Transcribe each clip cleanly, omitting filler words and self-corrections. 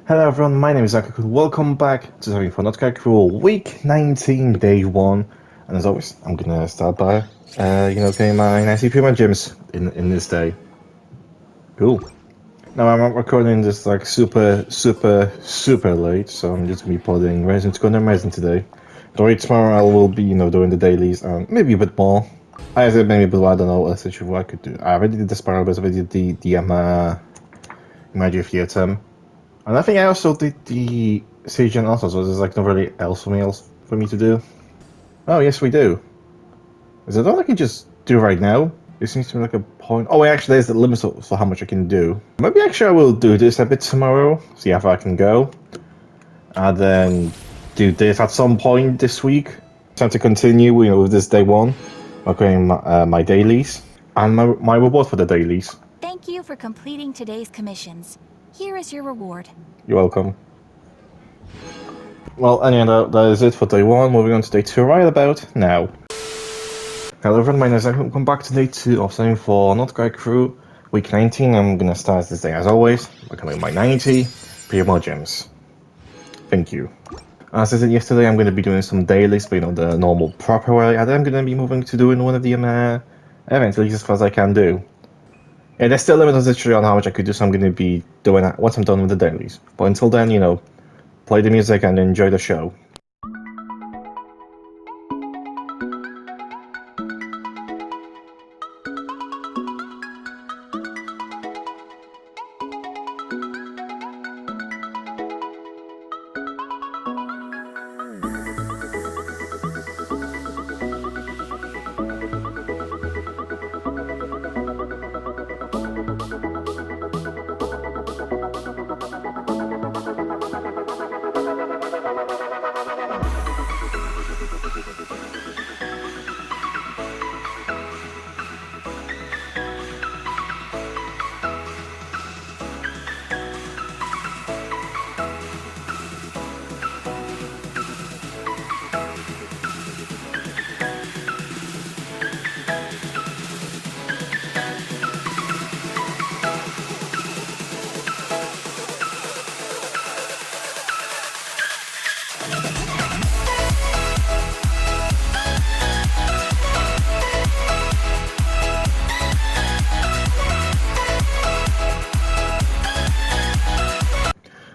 Hello everyone, my name is Krai. Welcome back to something for not Krai Crew, week 19, day 1. And as always, I'm gonna start by, getting my nice Prima gems in this day. Cool. Now I'm recording this like super late, so I'm just gonna be putting resin to go on resin today. Don't tomorrow I will be, doing the dailies and maybe a bit more. I said maybe, but I don't know essentially what I could do. I already did the spiral, but I already did the Magic Theater. And I think I also did the Jéja also, so there's like not really else for me to do. Oh yes, we do. Is it all I can just do right now? It seems to be like a point. Oh, wait, actually, there's the limit for how much I can do. Maybe actually I will do this a bit tomorrow. See how far I can go, and then do this at some point this week. Time to continue, with this day 1. I'm doing my dailies and my reward for the dailies. Thank you for completing today's commissions. Here is your reward. You're welcome. Well, anyway, that is it for day 1. Moving on to day 2 right about now. Hello everyone, my name is Jéja. Welcome back to day 2 of something for not Krai Crew, week 19. I'm gonna start this day as always by collecting my 90 PMO gems. Thank you. As I said yesterday, I'm gonna be doing some dailies, but the normal proper way, and then I'm gonna be moving to doing one of the events, at least as far as I can do. Yeah, there's still limits literally on how much I could do, so I'm gonna be doing that once I'm done with the dailies. But until then, play the music and enjoy the show.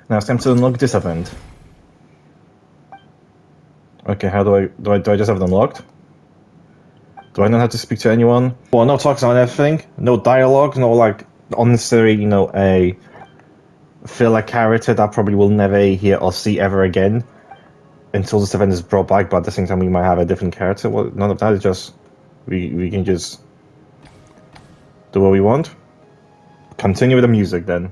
Now it's time to unlock this event. Okay, how do I just have it unlocked? Do I not have to speak to anyone? Well, no talks on everything, no dialogue, no like unnecessary, a filler character that probably will never hear or see ever again until this event is brought back, but at the same time we might have a different character. Well, none of that, is just we can just do what we want. Continue with the music then.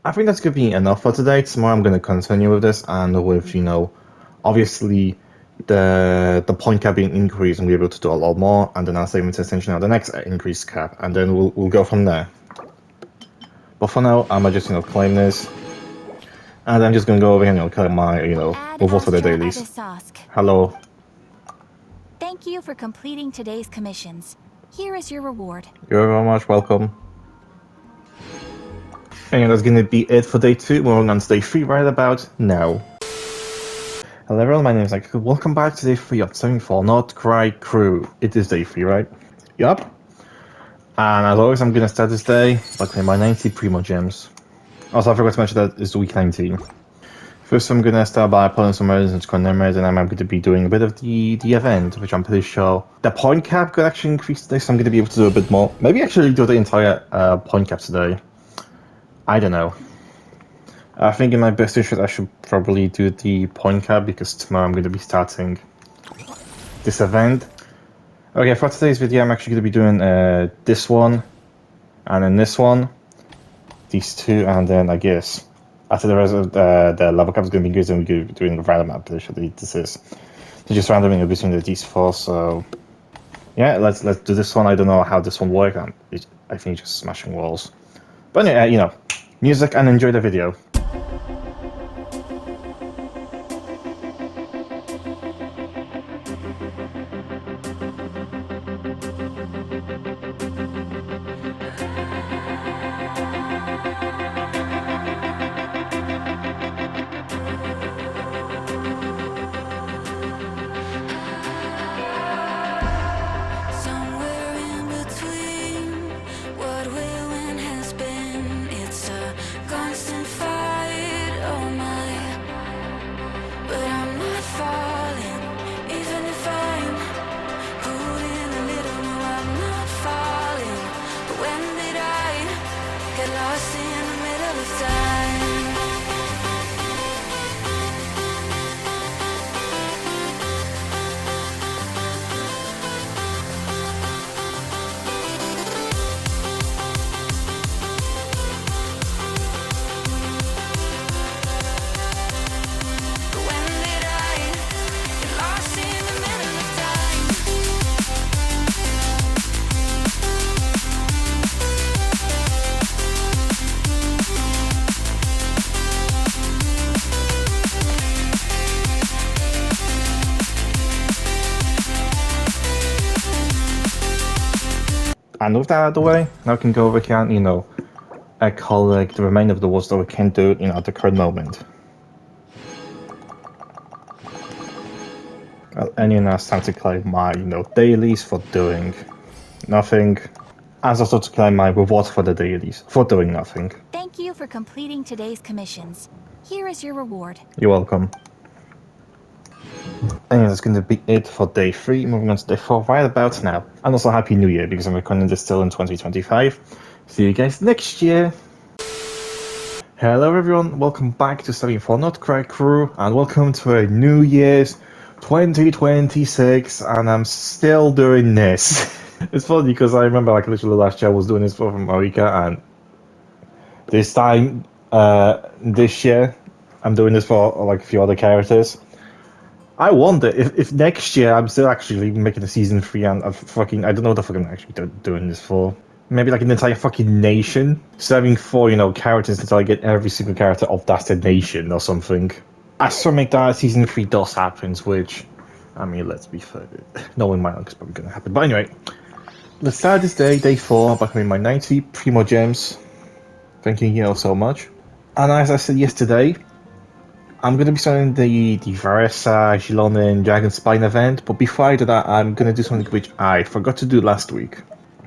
I think that's gonna be enough for today. Tomorrow I'm gonna continue with this and with obviously the point cap being increased and we'll be able to do a lot more, and then I'll save into extension at the next increased cap, and then we'll go from there. But for now, I'm gonna just claim this, and I'm just gonna go over here and collect my move for the dailies. Hello. Thank Thank you for completing today's commissions. Here is your reward. You're very much welcome. And that's gonna be it for day 2. Moving on to day 3 right about now. Hello everyone, my name is Krai. Welcome back to day 3 of 74 Not Krai Crew. It is day 3, right? Yup. And as always, I'm gonna start this day by claiming my 90 Primo Gems. Also, I forgot to mention that it's week 19. First, I'm gonna start by pulling some murders and scoring murders, and I'm going to be doing a bit of the event, which I'm pretty sure the point cap could actually increase today, so I'm gonna be able to do a bit more. Maybe actually do the entire point cap today. I don't know. I think in my best interest I should probably do the point cap because tomorrow I'm going to be starting this event. Okay, for today's video I'm actually going to be doing this one and then this one, these two, and then I guess after the rest of the level cap is going to be good, and we're going to be doing a random map. Pretty sure this is. So just randoming between these four. So yeah, let's do this one. I don't know how this one works. I think just smashing walls. But anyway, you know, music and enjoy the video. And with that out of the way, now we can go over here and, you know, collect the remainder of the walls that we can do, you know, at the current moment. And now it's time to claim my, you know, dailies for doing nothing. As also to claim my rewards for the dailies, for doing nothing. Thank you for completing today's commissions. Here is your reward. You're welcome. And that's going to be it for day 3, moving on to day 4 right about now. And also Happy New Year, because I'm recording this still in 2025. See you guys next year! Hello everyone, welcome back to 74 Not Krai Crew, and welcome to a New Year's 2026, and I'm still doing this. It's funny because I remember like literally last year I was doing this for Marika, and this time, this year, I'm doing this for like a few other characters. I wonder if next year I'm still actually making a season 3 and I don't know what the fuck I'm actually doing this for. Maybe like an entire fucking nation? Serving 4, you know, characters until I get every single character of that said nation or something. Assuming that season 3 does happen, which, I mean, let's be fair, knowing my luck is probably gonna happen. But anyway, let's start this day 4, by claiming my 90 Primo Gems. Thank you all so much. And as I said yesterday, I'm going to be starting the Varesa, Gilonin, Dragon Spine event, but before I do that, I'm going to do something which I forgot to do last week.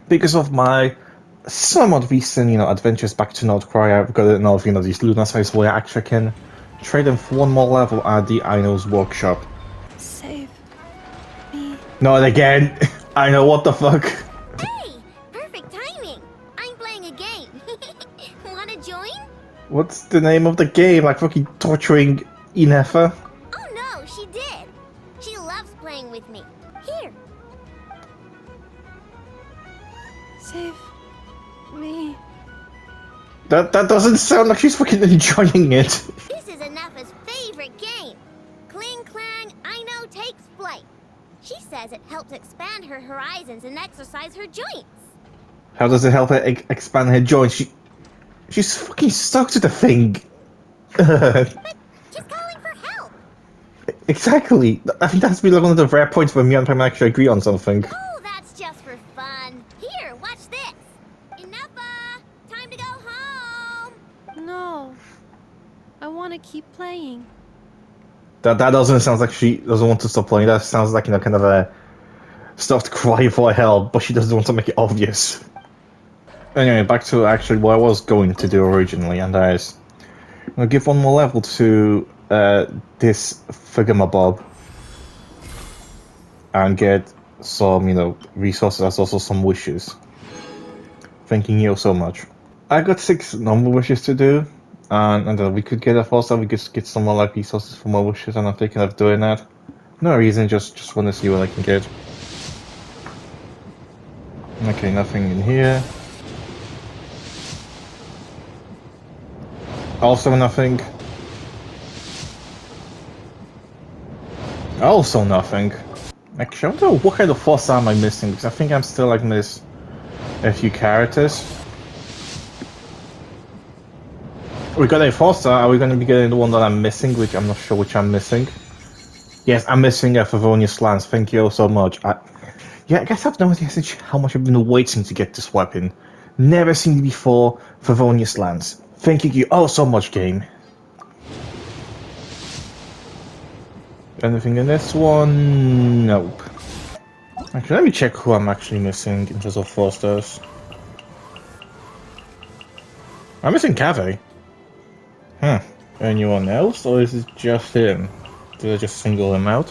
Because of my somewhat recent, you know, adventures back to North Korea, I've got enough, you know, these Luna sites where I actually can trade them for one more level at the Aino's workshop. Save me. Not again! I know, what the fuck? Hey! Perfect timing! I'm playing a game. Wanna join? What's the name of the game? Like fucking torturing Inefa? Oh no, she did! She loves playing with me. Here! Save me. That doesn't sound like she's fucking enjoying it. This is Inefa's favorite game. Cling Clang, I know takes flight. She says it helps expand her horizons and exercise her joints. How does it help her expand her joints? She's fucking stuck to the thing. But she's calling for help. Exactly. I think that's been like one of the rare points where me and Pam actually agree on something. Oh, that's just for fun. Here, watch this. Enough, time to go home. No. I want to keep playing. That doesn't sound like she doesn't want to stop playing. That sounds like, you know, kind of a stuffed cry for help, but she doesn't want to make it obvious. Anyway, back to actually what I was going to do originally, and that is I'm gonna give one more level to this Thingamabob and get some, you know, resources as also some wishes. Thanking you so much. I got 6 normal wishes to do, and then we could get a foster, we could get some more like resources for more wishes, and I'm thinking of doing that. No reason, just want to see what I can get. Okay, nothing in here. Also nothing. Also nothing. Actually, I wonder what kind of foster am I missing, because I think I'm still like miss a few characters. We got a foster, are we going to be getting the one that I'm missing, which I'm not sure which I'm missing. Yes, I'm missing a Favonius Lance, thank you so much. Yeah, I guess I've no idea how much I've been waiting to get this weapon. Never seen it before, Favonius Lance. Thank you so much, game. Anything in this one? Nope. Actually, let me check who I'm actually missing in terms of fosters. I'm missing Cave. Huh. Anyone else, or is it just him? Did I just single him out?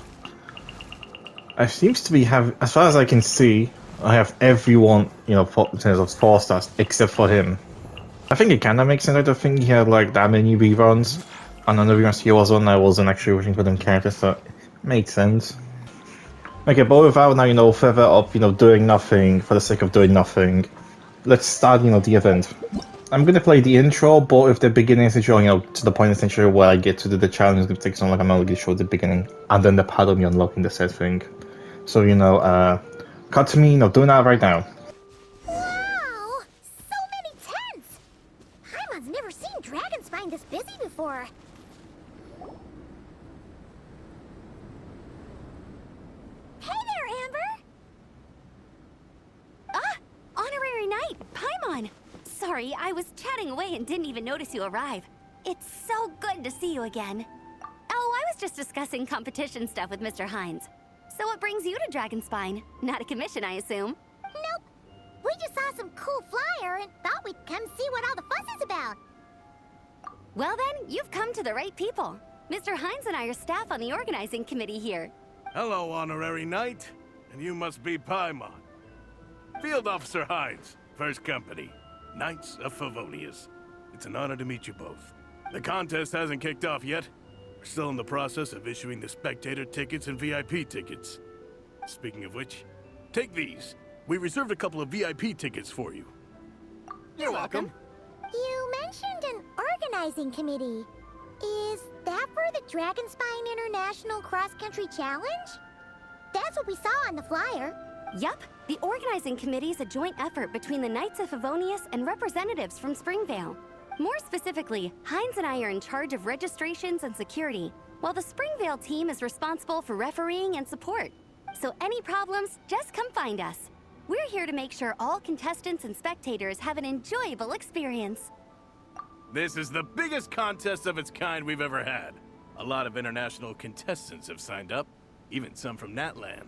I seems to be as far as I can see, I have everyone, you know, in terms of 4 stars, except for him. I think it kinda makes sense. I don't think he had like that many reruns. And on the reruns he was on, I wasn't actually waiting for them characters, so it makes sense. Okay, but without now, you know, further up, you know, doing nothing for the sake of doing nothing, let's start, you know, the event. I'm gonna play the intro, but if the beginning is intro, you know, to the point essentially where I get to do the challenge, it's gonna take some like I'm only gonna show the beginning, and then the part of me unlocking the said thing. So, you know, cut to me, you know, doing that right now. Wow! So many tents! Paimon's never seen Dragonspine this busy before. Hey there, Amber! Honorary Knight, Paimon! Sorry, I was chatting away and didn't even notice you arrive. It's so good to see you again. Oh, I was just discussing competition stuff with Mr. Hines. So what brings you to Dragonspine? Not a commission, I assume? Nope. We just saw some cool flyer and thought we'd come see what all the fuss is about. Well then, you've come to the right people. Mr. Hines and I are staff on the organizing committee here. Hello, Honorary Knight. And you must be Paimon. Field Officer Hines, First Company, Knights of Favonius. It's an honor to meet you both. The contest hasn't kicked off yet. We're still in the process of issuing the spectator tickets and VIP tickets. Speaking of which, take these. We reserved a couple of VIP tickets for you. You're welcome. You mentioned an organizing committee. Is that for the Dragonspine International Cross Country Challenge? That's what we saw on the flyer. Yup, the organizing committee is a joint effort between the Knights of Favonius and representatives from Springvale. More specifically, Hines and I are in charge of registrations and security, while the Springvale team is responsible for refereeing and support. So any problems, just come find us. We're here to make sure all contestants and spectators have an enjoyable experience. This is the biggest contest of its kind we've ever had. A lot of international contestants have signed up, even some from Natlan.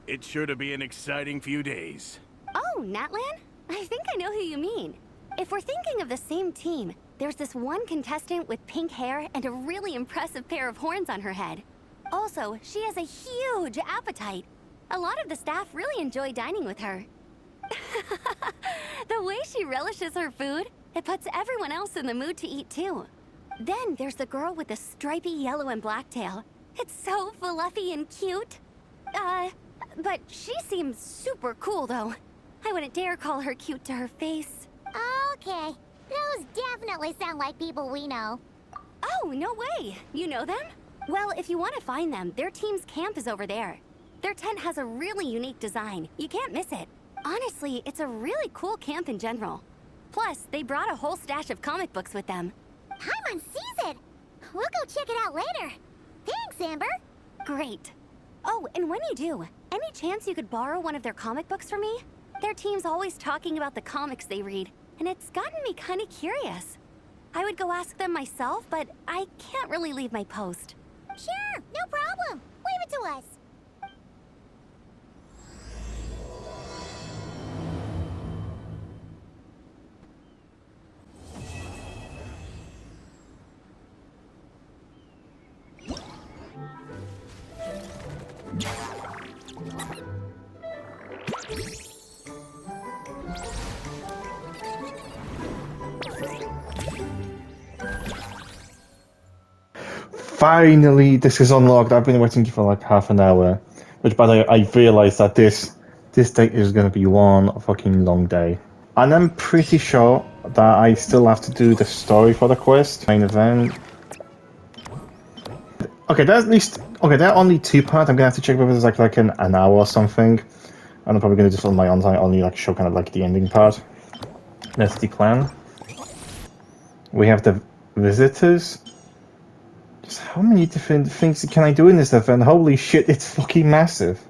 It's sure to be an exciting few days. Oh, Natlan? I think I know who you mean. If we're thinking of the same team, there's this one contestant with pink hair and a really impressive pair of horns on her head. Also, she has a huge appetite. A lot of the staff really enjoy dining with her. The way she relishes her food, it puts everyone else in the mood to eat too. Then there's the girl with the stripy yellow and black tail. It's so fluffy and cute. But she seems super cool though. I wouldn't dare call her cute to her face. Okay. Those definitely sound like people we know. Oh, no way! You know them? Well, if you want to find them, their team's camp is over there. Their tent has a really unique design. You can't miss it. Honestly, it's a really cool camp in general. Plus, they brought a whole stash of comic books with them. Paimon sees it! We'll go check it out later. Thanks, Amber. Great. Oh, and when you do, any chance you could borrow one of their comic books from me? Their team's always talking about the comics they read, and it's gotten me kind of curious. I would go ask them myself, but I can't really leave my post. Sure, no problem. Leave it to us. Finally, this is unlocked. I've been waiting for like half an hour. Which, by the way, I realized that this day is going to be one fucking long day. And I'm pretty sure that I still have to do the story for the quest, main event. Okay, there's at least... Okay, there are only 2 parts. I'm going to have to check whether there's like an hour or something. And I'm probably going to just on my own time only like show kind of like the ending part. That's the plan. We have the visitors. Just how many different things can I do in this event? Holy shit, it's fucking massive.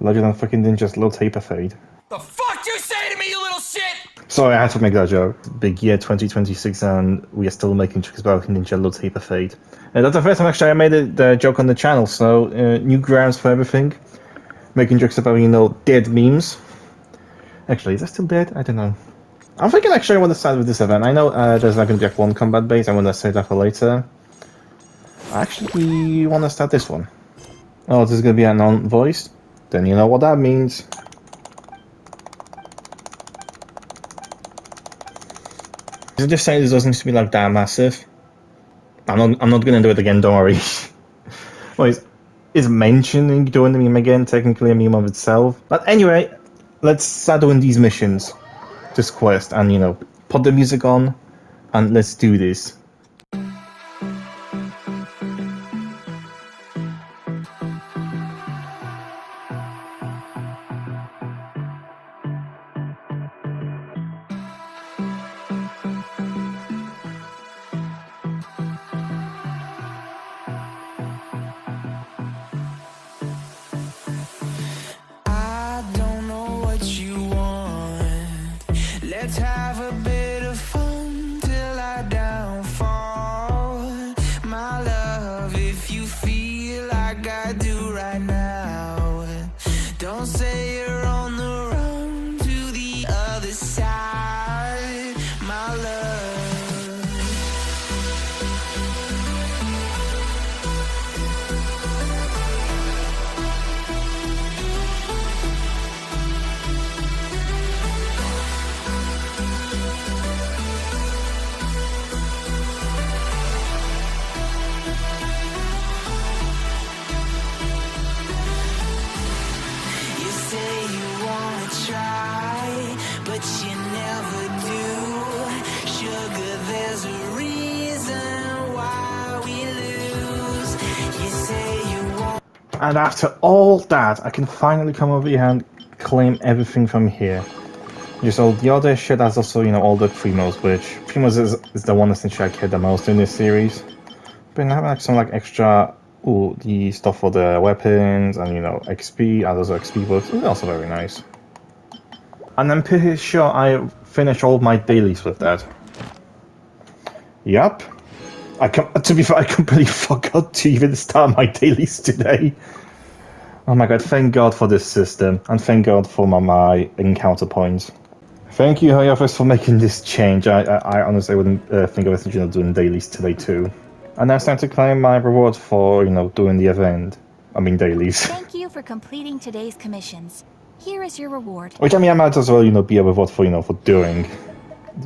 Legend of fucking Ninja's little taper fade. The fuck you say to me, you little shit? Sorry, I had to make that joke. Big year 2026 and we are still making jokes about Ninja little taper fade. And that's the first time actually I made the joke on the channel, so new grounds for everything. Making jokes about, you know, dead memes. Actually, is that still dead? I don't know. I'm thinking actually I want to start with this event. I know there's not going to be like one combat base, I want to save that for later. I actually want to start this one. Oh, this is going to be a non-voiced? Then you know what that means. Is it just saying this doesn't need to be like that massive? I'm not going to do it again, don't worry. Well, is mentioning doing the meme again technically a meme of itself? But anyway, let's start doing these missions. This quest, and you know, put the music on, and let's do this. Let's have a bit of fun till I downfall. My love, if you feel like I do right now, don't say you're on the run to the other side, my love. Try, but you never do. Sugar, there's a reason why we lose. You say you want. And after all that, I can finally come over here and claim everything from here. Just all the other shit, that's also, you know, all the primos, which primos is the one essentially I care the most in this series. But I have like some like extra, the stuff for the weapons and, you know, XP, and those are XP books. It's also very nice. And I'm pretty sure I finished all my dailies with that. Yup. To be fair, I completely forgot to even start my dailies today. Oh my god, thank god for this system. And thank god for my encounter points. Thank you, Hoyofus, for making this change. I honestly wouldn't think of it, doing dailies today too. And now it's time to claim my reward for, doing the event. I mean dailies. Thank you for completing today's commissions. Here is your reward. Which, I mean, I might as well, be a reward for, for doing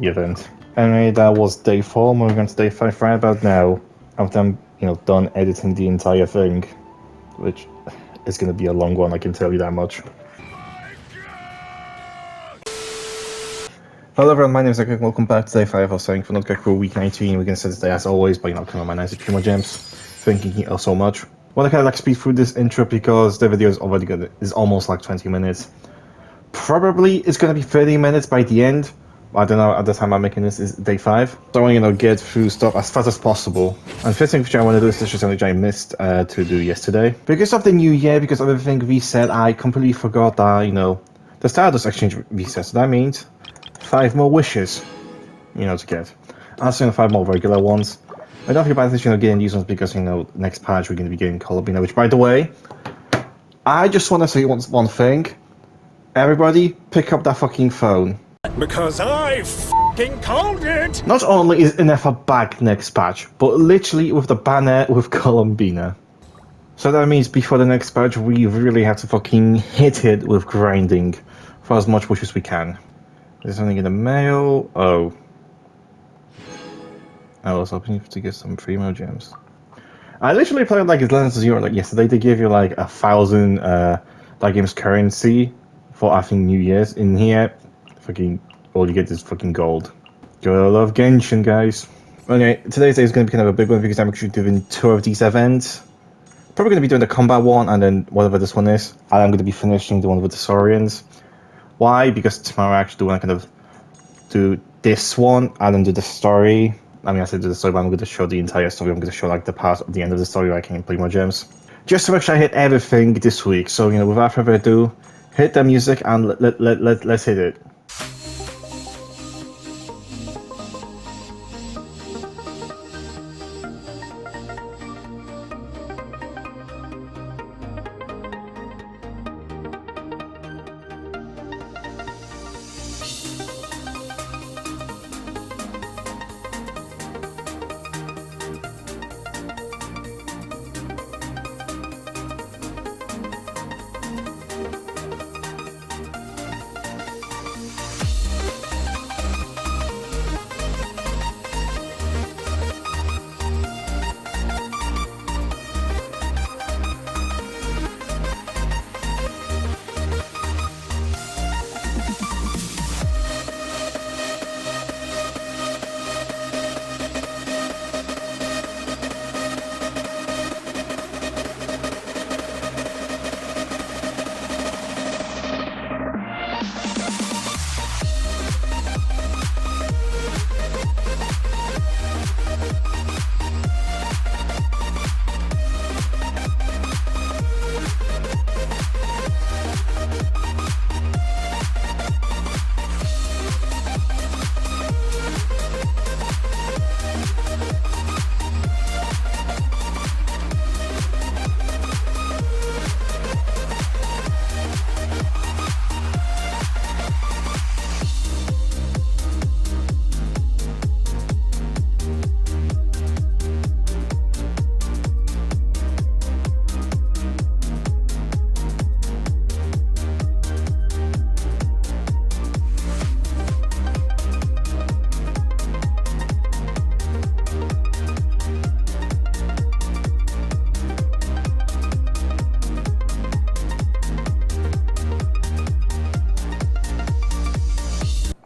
the event. Anyway, that was day 4, moving on to day 5 right about now. After I'm, done editing the entire thing. Which is going to be a long one, I can tell you that much. Hello everyone, my name is Krai. Welcome back to day 5 of Krai Crew week 19. We're going to start today as always by, kind of my nice primo gems. Thanking you all so much. I want to kind of speed through this intro because the video is already good. Is almost like 20 minutes. Probably it's going to be 30 minutes by the end, I don't know, at the time I'm making this is day 5. So I want to, get through stuff as fast as possible. And first thing which I want to do is just something which I missed to do yesterday. Because of the new year, because of everything reset, I completely forgot that, the Stardust Exchange reset. So that means 5 more wishes, to get. Also, 5 more regular ones. I don't think about this, getting these ones because, next patch we're going to be getting Columbina, which, by the way, I just want to say one thing. Everybody, pick up that fucking phone. Because I f***ing called it! Not only is NFA back next patch, but literally with the banner with Columbina. So that means before the next patch, we really have to fucking hit it with grinding for as much wish as we can. There's something in the mail. Oh. I was hoping to get some Primo gems. I literally played like Atlantis Zero like yesterday. They gave you like 1,000 that game's currency for I think New Year's. In here, fucking all you get is fucking gold. Gotta love Genshin, guys. Okay, today's day is going to be kind of a big one because I'm actually doing 2 of these events. Probably going to be doing the combat one and then whatever this one is. And I'm going to be finishing the one with the Saurians. Why? Because tomorrow I actually want to kind of do this one and then do the story. I mean, I said do the story, but I'm going to show the entire story. I'm going to show like the part of the end of the story where I can play more gems. Just to make sure I hit everything this week. So, without further ado, hit the music and let's hit it.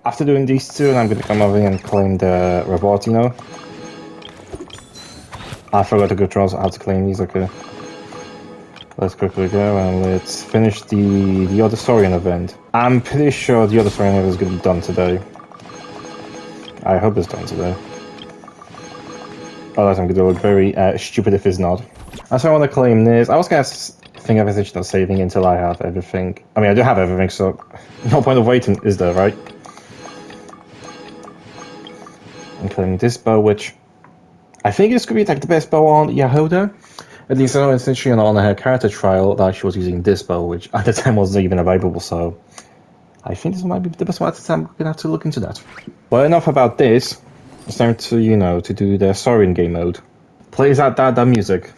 After doing these two, I'm going to come over here and claim the reward, I forgot to go through how to claim these, okay. Let's quickly go and let's finish the other Saurian event. I'm pretty sure the other Saurian event is going to be done today. I hope it's done today. Otherwise I'm going to look very stupid if it's not. That's why I want to claim this. I was going to think of it not saving until I have everything. I mean, I do have everything, so no point of waiting, is there, right? I'm claiming this bow, which I think this could be like the best bow on Yehoda. At least I know essentially on her character trial that she was using this bow, which at the time wasn't even available, so I think this might be the best one at the time. We're gonna have to look into that. Well, enough about this. It's time to, to do the Saurian game mode. Plays out that music.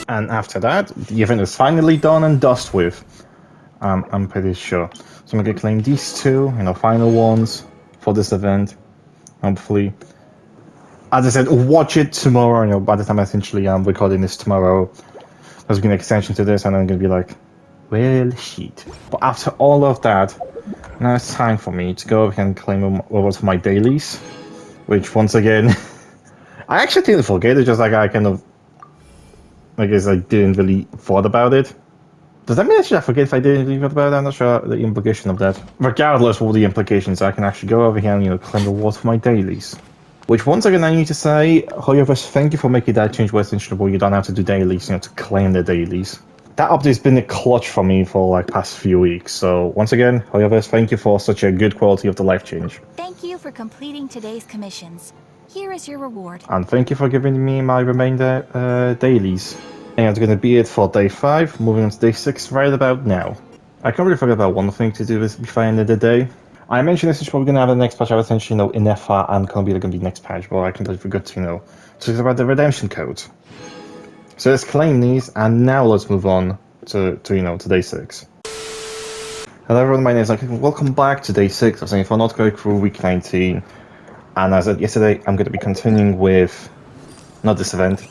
And after that, the event is finally done and dust with. I'm pretty sure. So I'm gonna claim these two, final ones for this event. Hopefully, as I said, watch it tomorrow. By the time essentially I'm recording this tomorrow, there's gonna be an extension to this, and I'm gonna be like, well, shit. But after all of that, now it's time for me to go and claim rewards for my dailies, which once again, I actually didn't forget. It's just like I kind of, I guess I didn't really thought about it. Does that mean I forget if I didn't really thought about it? I'm not sure the implication of that. Regardless of all the implications, I can actually go over here and claim rewards for my dailies. Which once again I need to say, however, thank you for making that change where essentially you don't have to do dailies, to claim the dailies. That update's been a clutch for me for like past few weeks. So once again, however, thank you for such a good quality of the life change. Thank you for completing today's commissions. Here is your reward. And thank you for giving me my remainder dailies. And that's going to be it for day 5, moving on to day 6 right about now. I can't really forget about one thing to do before the end of the day. I mentioned this is probably going to have the next patch. I was essentially, in FR and Columbia going to be the next patch, but I completely forgot to, talk about the redemption codes. So let's claim these, and now let's move on to day 6. Hello everyone, my name is Krai. Welcome back to day 6 of Krai Crew week 19. And as I said yesterday, I'm going to be continuing with, not this event.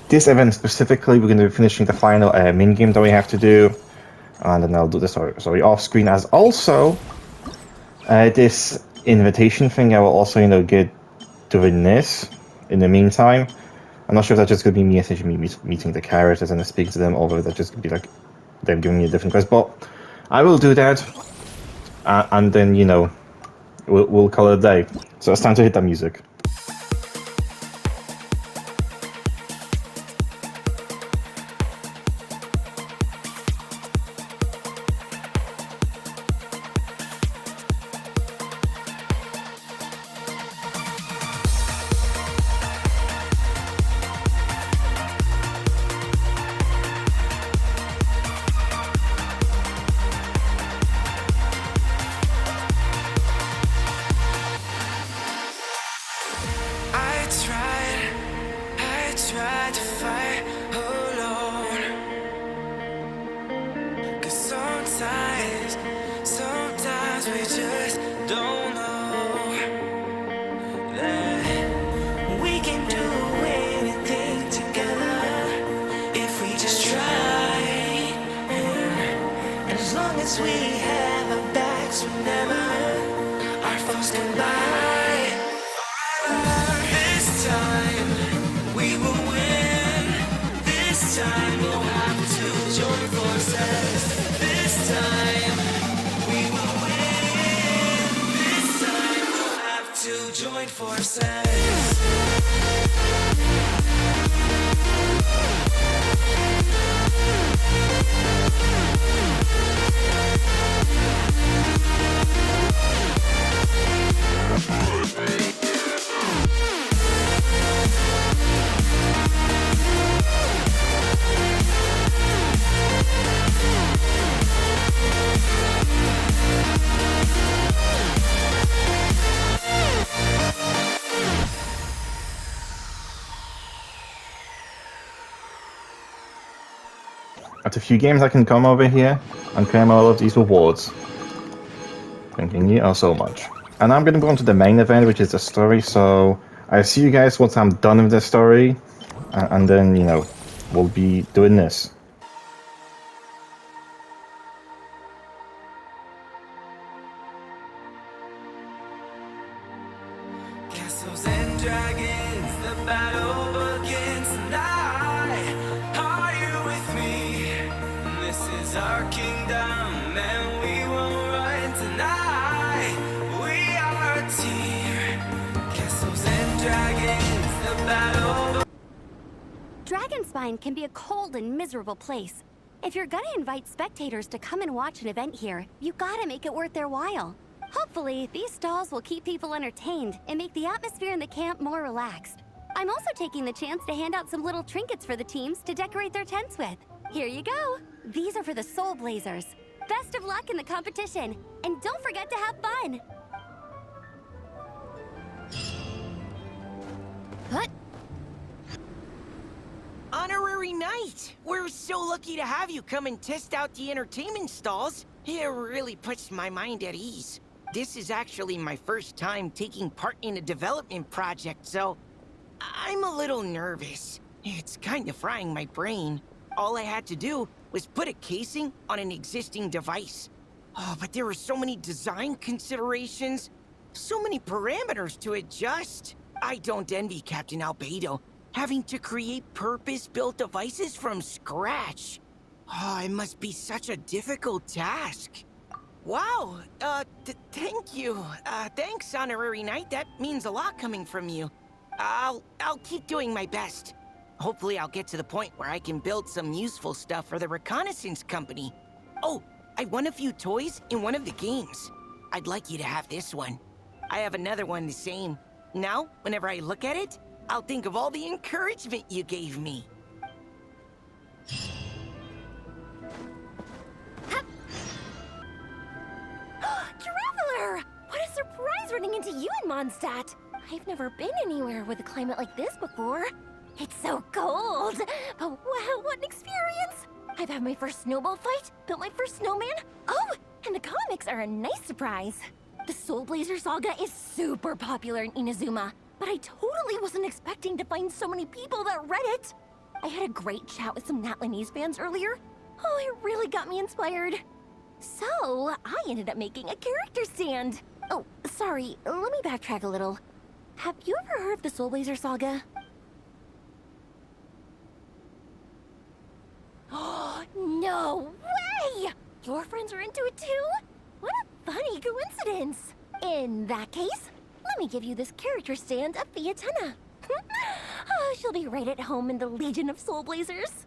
This event specifically, we're going to be finishing the final mini game that we have to do. And then I'll do the story off screen, as also this invitation thing. I will also, get doing this in the meantime. I'm not sure if that's just going to be me essentially meeting the characters and speaking to them, or whether that's just going to be like them giving me a different quest. But I will do that, and then we'll call it a day. So it's time to hit that music. I tried to fight alone. 'Cause sometimes we just don't know that we can do anything together if we just try. And as long as we have our backs, whenever our foes come by. This time we will win. This time we'll have to join forces. This time we will win. This time we'll have to join forces. After a few games, I can come over here and claim all of these rewards. Thanking you all so much. And I'm going to go on to the main event, which is the story. So I'll see you guys once I'm done with the story. And then, we'll be doing this. Castles and dragons, the battle begins tonight. Are you with me? This is our kingdom, and we won't run tonight. We are a team. Castles and dragons, the battle. Dragonspine can be a cold and miserable place. If you're gonna invite spectators to come and watch an event here, you gotta make it worth their while. Hopefully, these stalls will keep people entertained and make the atmosphere in the camp more relaxed. I'm also taking the chance to hand out some little trinkets for the teams to decorate their tents with. Here you go. These are for the Soul Blazers. Best of luck in the competition, and don't forget to have fun. What? Honorary Knight! We're so lucky to have you come and test out the entertainment stalls. It really puts my mind at ease. This is actually my first time taking part in a development project, so I'm a little nervous. It's kind of frying my brain. All I had to do was put a casing on an existing device. Oh, but there were so many design considerations, so many parameters to adjust. I don't envy Captain Albedo, having to create purpose-built devices from scratch. Oh, it must be such a difficult task. Wow, thank you. Thanks, Honorary Knight. That means a lot coming from you. I'll keep doing my best. Hopefully I'll get to the point where I can build some useful stuff for the reconnaissance company. Oh, I won a few toys in one of the games. I'd like you to have this one. I have another one the same. Now, whenever I look at it, I'll think of all the encouragement you gave me. Traveler! What a surprise running into you in Mondstadt! I've never been anywhere with a climate like this before. It's so cold! But wow, what an experience! I've had my first snowball fight, built my first snowman. Oh, and the comics are a nice surprise. The Soul Blazer saga is super popular in Inazuma, but I totally wasn't expecting to find so many people that read it. I had a great chat with some Natlanese fans earlier. Oh, it really got me inspired. So, I ended up making a character stand. Oh, sorry, let me backtrack a little. Have you ever heard of the Soul Blazer saga? Oh, no way! Your friends are into it too? What a funny coincidence. In that case, let me give you this character stand of Fiatena. Oh, she'll be right at home in the Legion of Soul Blazers.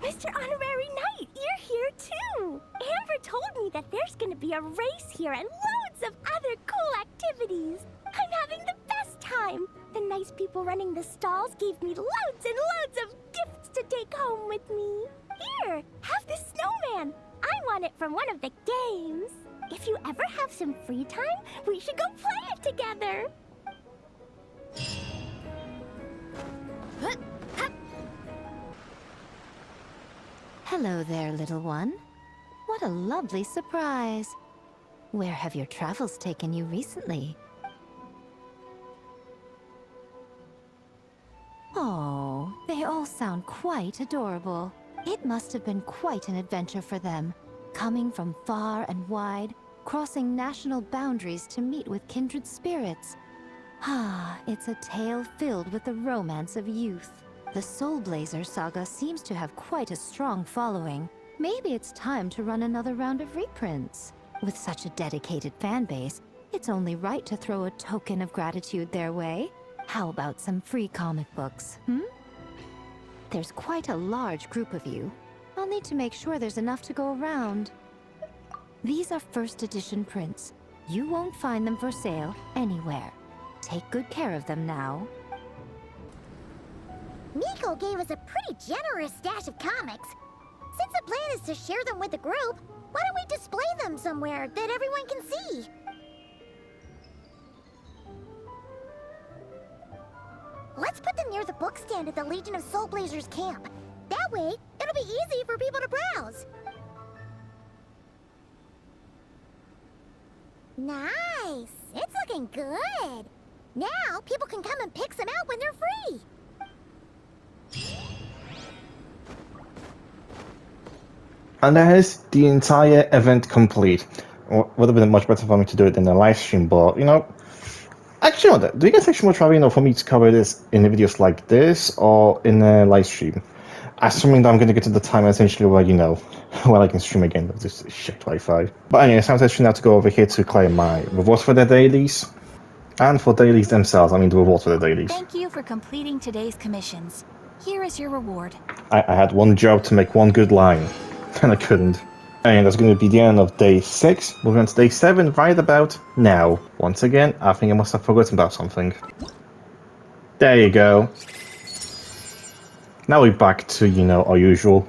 Mr. Honorary Knight, you're here too! Amber told me that there's gonna be a race here and loads of other cool activities. I'm having the best time. The nice people running the stalls gave me loads and loads of gifts to take home with me. Here, have this snowman. I won it from one of the games. If you ever have some free time, we should go play it together. Hello there, little one. What a lovely surprise. Where have your travels taken you recently? Oh, they all sound quite adorable. It must have been quite an adventure for them, coming from far and wide, crossing national boundaries to meet with kindred spirits. Ah, it's a tale filled with the romance of youth. The Soul Blazer saga seems to have quite a strong following. Maybe it's time to run another round of reprints. With such a dedicated fan base, it's only right to throw a token of gratitude their way. How about some free comic books, There's quite a large group of you. I'll need to make sure there's enough to go around. These are first edition prints. You won't find them for sale anywhere. Take good care of them now. Miko gave us a pretty generous stash of comics. Since the plan is to share them with the group, why don't we display them somewhere that everyone can see? Let's put them near the book stand at the Legion of Soul Blazers camp. That way, it'll be easy for people to browse. Nice! It's looking good! Now, people can come and pick some out when they're free! And that is the entire event complete. Would have been much better for me to do it in a live stream, but actually, do you guys actually much rather for me to cover this in videos like this or in a live stream? Assuming that I'm going to get to the time essentially where where I can stream again with this shit Wi-Fi. But anyway, it's time actually now to go over here to claim my rewards for the dailies. And for dailies themselves, I mean the rewards for the dailies. Thank you for completing today's commissions. Here is your reward. I had one job to make one good line, and I couldn't. And that's going to be the end of day 6. Moving on to day 7 right about now. Once again, I think I must have forgotten about something. There you go. Now we're back to, our usual.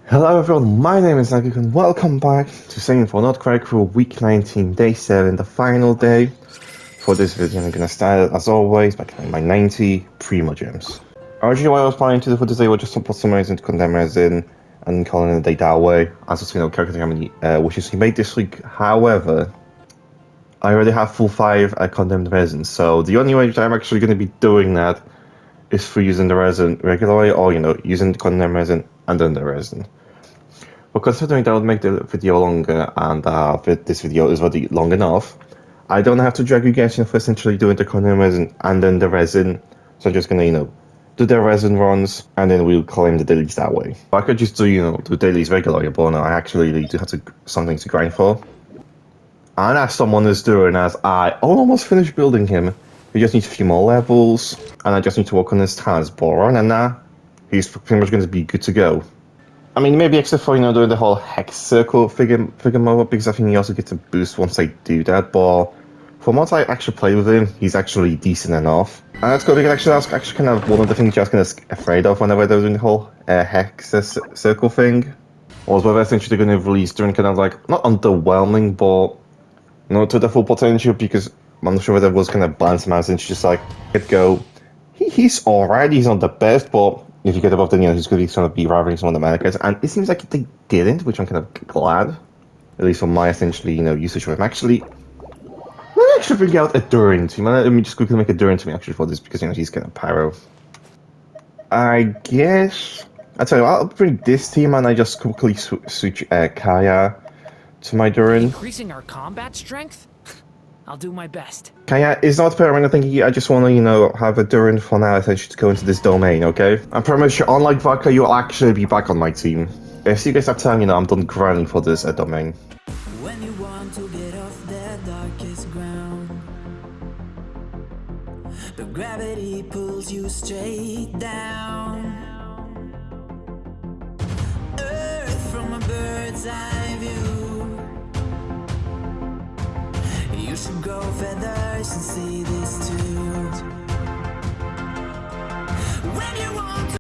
Hello everyone, my name is Nagik and welcome back to Singing for Krai Crew Week 19, Day 7, the final day. For this video I'm gonna start as always by counting my 90 Primo Gems. Originally what I was planning to do for this day was just to put some resin, condemn resin, and calling it a day that way, as just, calculating how many wishes he made this week. However, I already have full 5 condemned resin, so the only way that I'm actually going to be doing that is for using the resin regularly, or using the condemned resin and then the resin. But considering that would make the video longer, and this video is already long enough, I don't have to drag you guys for essentially doing the condemned resin and then the resin. So I'm just gonna, do the resin runs, and then we'll claim the dailies that way. I could just do, do dailies regularly, but no, I actually do have something to grind for. And as someone is doing, as I almost finished building him, he just needs a few more levels, and I just need to work on his task bar, and then he's pretty much going to be good to go. I mean, maybe except for, doing the whole hex circle figure mode, because I think he also gets a boost once I do that, but from what I actually played with him, he's actually decent enough. And that's good, because that's actually kind of one of the things I was kind of afraid of whenever they were doing the whole hex circle thing. Was whether essentially they're going to release during kind of like, not underwhelming, but to the full potential, because I'm not sure whether it was kind of balance message, just like, let go. He's alright, he's not the best, but if you get above then, he's going to be rivaling some of the Americans, and it seems like they didn't, which I'm kind of glad. At least from my essentially, usage of him. Actually, let me actually bring out a Durin team. Let me just quickly make a Durin team actually for this, because, he's kind of pyro. I guess, I'll tell you what, I'll bring this team, and I just quickly switch Kaya to my Durin. Increasing our combat strength? I'll do my best. Kaya is not fair or anything. I just want to, have a Durin for now, essentially, to go into this domain, okay? I promise you, unlike Vodka, you'll actually be back on my team. See you guys have time, I'm done grinding for this domain. When you want to get off the darkest ground, the gravity pulls you straight down. Earth from a bird's eye view. You should grow feathers and see this too. When you want to...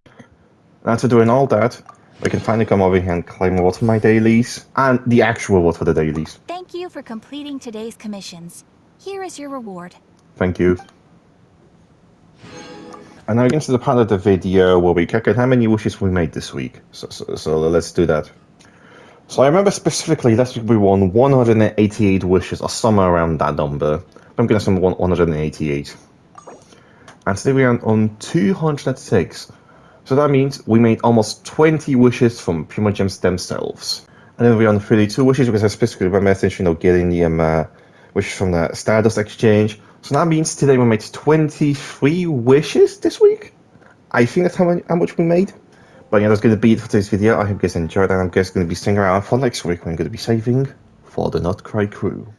After doing all that, we can finally come over here and claim reward for my dailies, and the actual reward for the dailies. Thank you for completing today's commissions. Here is your reward. Thank you. And now into the part of the video where we calculate how many wishes we made this week. So let's do that. So I remember specifically last week we won 188 wishes, or somewhere around that number. I'm going to say 188. And today we are on 206. So that means we made almost 20 wishes from Primo Gems themselves. And then we're on 32 wishes, because I specifically remember essentially, getting the wishes from the Stardust exchange. So that means today we made 23 wishes this week. I think that's how much we made. But yeah, that's going to be it for today's video. I hope you guys enjoyed, and I'm just going to be staying around for next week when I'm going to be saving for the Krai Crew.